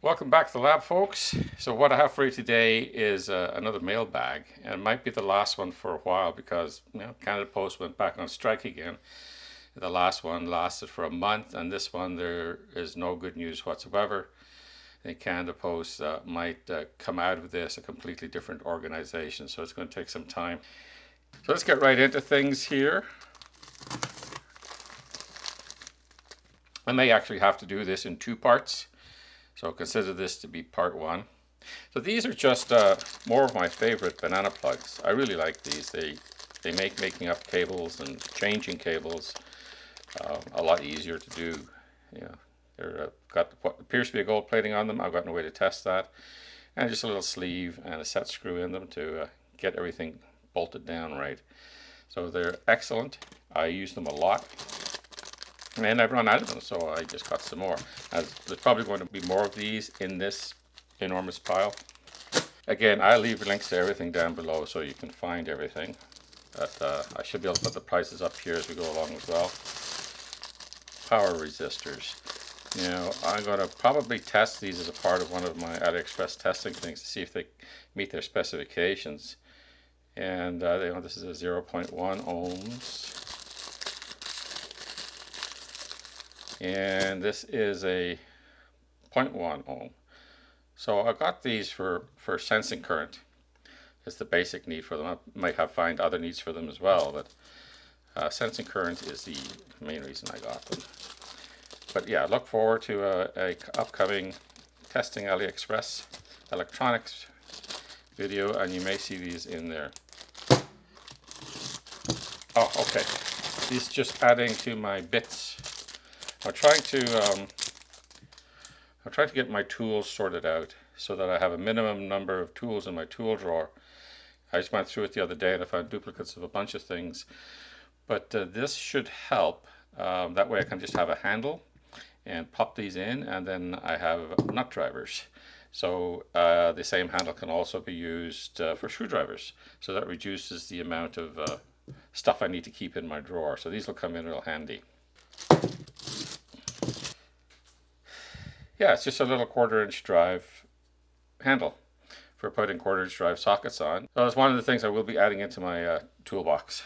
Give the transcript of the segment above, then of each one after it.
Welcome back to the lab, folks. So what I have for you today is another mailbag, and it might be the last one for a while because Canada Post went back on strike again. The last one lasted for a month, and this one there is no good news whatsoever. I think Canada Post might come out of this a completely different organization, so it's going to take some time. So let's get right into things here. I may actually have to do this in two parts. So consider this to be part one. So these are just more of my favorite banana plugs. I really like these. They make making up cables and changing cables a lot easier to do. They're got what appears to be a gold plating on them. I've got no way to test that. And just a little sleeve and a set screw in them to get everything bolted down right. So they're excellent. I use them a lot. And I've run out of them, so I just got some more. There's probably going to be more of these in this enormous pile. Again, I'll leave links to everything down below so you can find everything. But I should be able to put the prices up here as we go along as well. Power resistors. I'm going to probably test these as a part of one of my AliExpress testing things to see if they meet their specifications. And this is a 0.1 ohms. And this is a 0.1 ohm. So I got these for sensing current. It's the basic need for them. I might find other needs for them as well, but sensing current is the main reason I got them. But yeah, look forward to a upcoming testing AliExpress electronics video, and you may see these in there. Oh, okay. These just adding to my bits. I'm trying to get my tools sorted out so that I have a minimum number of tools in my tool drawer. I just went through it the other day and I found duplicates of a bunch of things. But this should help. That way I can just have a handle and pop these in, and then I have nut drivers. So the same handle can also be used for screwdrivers. So that reduces the amount of stuff I need to keep in my drawer. So these will come in real handy. Yeah, it's just a little 1/4-inch drive handle for putting 1/4-inch drive sockets on. So that's one of the things I will be adding into my toolbox.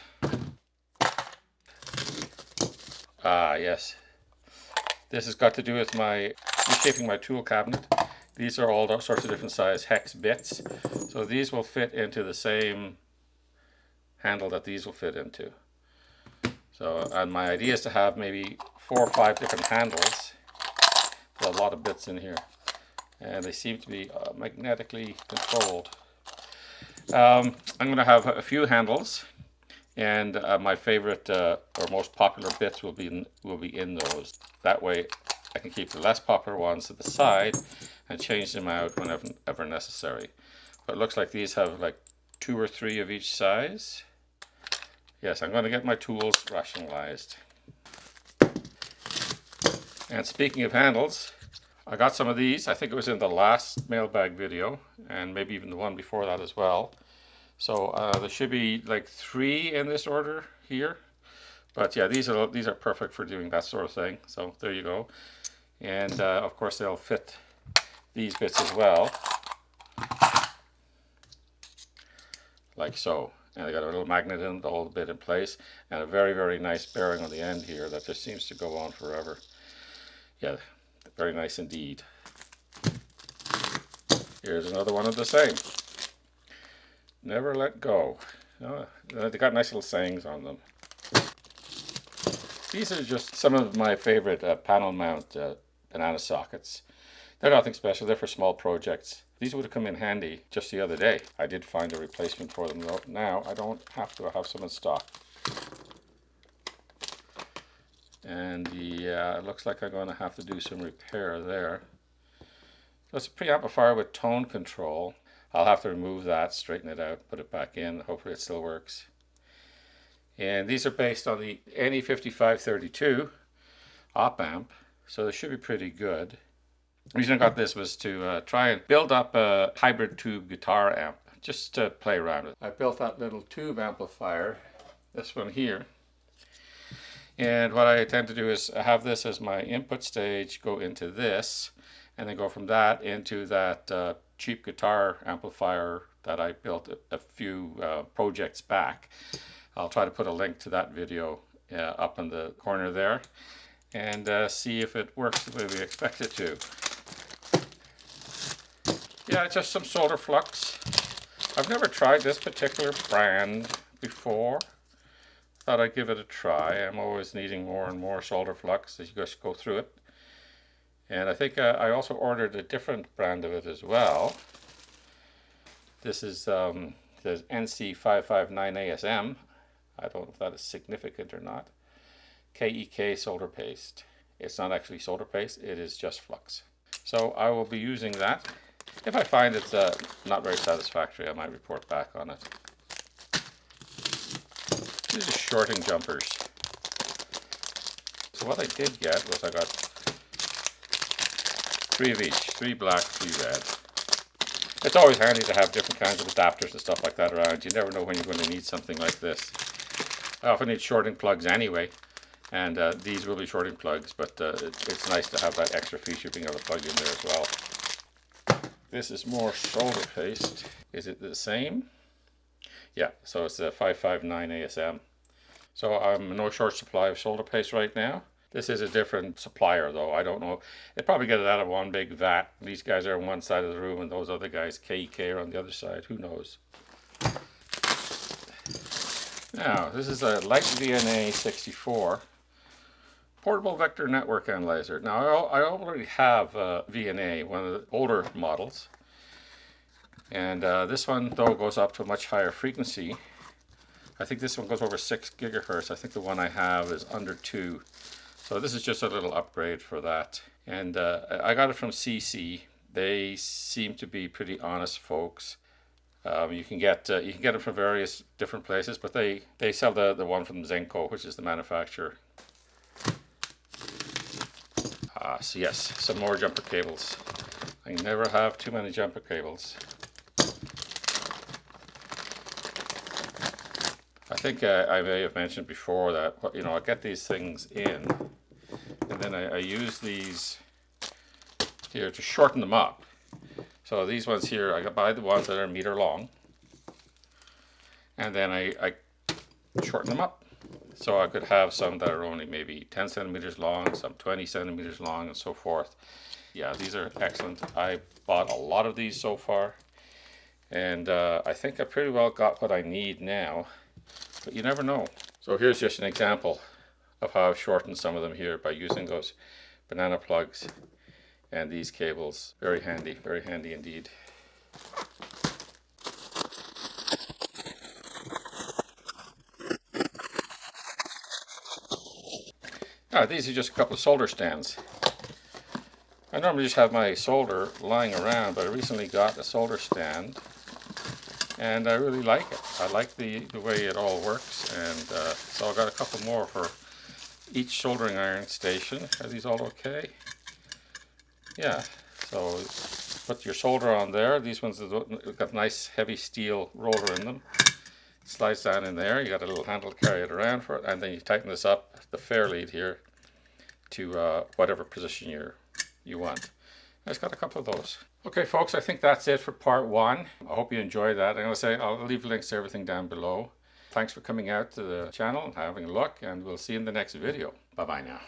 Yes. This has got to do with my reshaping my tool cabinet. These are all sorts of different size hex bits. So these will fit into the same handle that these will fit into. So, and my idea is to have maybe 4 or 5 different handles. There's a lot of bits in here, and they seem to be magnetically controlled. I'm going to have a few handles, and my favorite or most popular bits will be in those. That way I can keep the less popular ones to the side and change them out whenever necessary. But it looks like these have like 2 or 3 of each size. Yes, I'm going to get my tools rationalized. And speaking of handles, I got some of these. I think it was in the last mailbag video, and maybe even the one before that as well. So there should be like 3 in this order here. But yeah, these are perfect for doing that sort of thing. So there you go. And of course they'll fit these bits as well, like so. And they got a little magnet in to hold the bit in place, and a very, very nice bearing on the end here that just seems to go on forever. Yeah, very nice indeed. Here's another one of the same. Never let go. Oh, they got nice little sayings on them. These are just some of my favorite panel mount banana sockets. They're nothing special. They're for small projects. These would have come in handy just the other day. I did find a replacement for them though. Now I don't have to have some in stock. And yeah, it looks like I'm going to have to do some repair there. So it's a preamplifier with tone control. I'll have to remove that, straighten it out, put it back in. Hopefully it still works. And these are based on the NE5532 op amp, so they should be pretty good. The reason I got this was to try and build up a hybrid tube guitar amp, just to play around with. I built that little tube amplifier, this one here. And what I tend to do is have this as my input stage, go into this, and then go from that into that cheap guitar amplifier that I built a few projects back. I'll try to put a link to that video up in the corner there, and see if it works the way we expect it to. Yeah, just some solder flux. I've never tried this particular brand before. Thought I'd give it a try. I'm always needing more and more solder flux as you just go through it. And I think I also ordered a different brand of it as well. This is says NC559ASM. I don't know if that is significant or not. KEK solder paste. It's not actually solder paste, it is just flux. So I will be using that. If I find it's not very satisfactory, I might report back on it. These are shorting jumpers. So what I did get was I got 3 of each, 3 black, 3 red. It's always handy to have different kinds of adapters and stuff like that around. You never know when you're going to need something like this. I often need shorting plugs anyway, and these will be shorting plugs, but it's nice to have that extra feature being able to plug in there as well. This is more solder paste. Is it the same? Yeah, so it's the 559 ASM. So I'm no short supply of solder paste right now. This is a different supplier though. I don't know. They probably get it out of one big vat. These guys are on one side of the room and those other guys, KEK, are on the other side. Who knows? Now, this is a light VNA 64. Portable vector network analyzer. Now I already have VNA, one of the older models, and this one though goes up to a much higher frequency. I think this one goes over 6 gigahertz. I think the one I have is under 2. So this is just a little upgrade for that. And I got it from CC. They seem to be pretty honest folks. You can get them from various different places, but they sell the one from Zenko, which is the manufacturer. So yes, some more jumper cables. I never have too many jumper cables. I think I may have mentioned before that, you know, I get these things in, and then I use these here to shorten them up. So these ones here, I buy the ones that are 1 meter long, and then I shorten them up. So I could have some that are only maybe 10 centimeters long, some 20 centimeters long, and so forth. Yeah, these are excellent. I bought a lot of these so far, and I think I pretty well got what I need now, but you never know. So here's just an example of how I've shortened some of them here by using those banana plugs and these cables. Very handy indeed. These are just a couple of solder stands. I normally just have my solder lying around, but I recently got a solder stand and I really like it. I like the way it all works, and so I got a couple more for each soldering iron station. Are these all okay? Yeah, so put your solder on there. These ones have got nice heavy steel roller in them. It slides down in there. You got a little handle to carry it around for it, and then you tighten this up, the fair lead here, to whatever position you want. I just got a couple of those. Okay folks, I think that's it for part 1. I hope you enjoyed that. I'm going to say I'll leave links to everything down below. Thanks for coming out to the channel and having a look, and we'll see you in the next video. Bye bye now.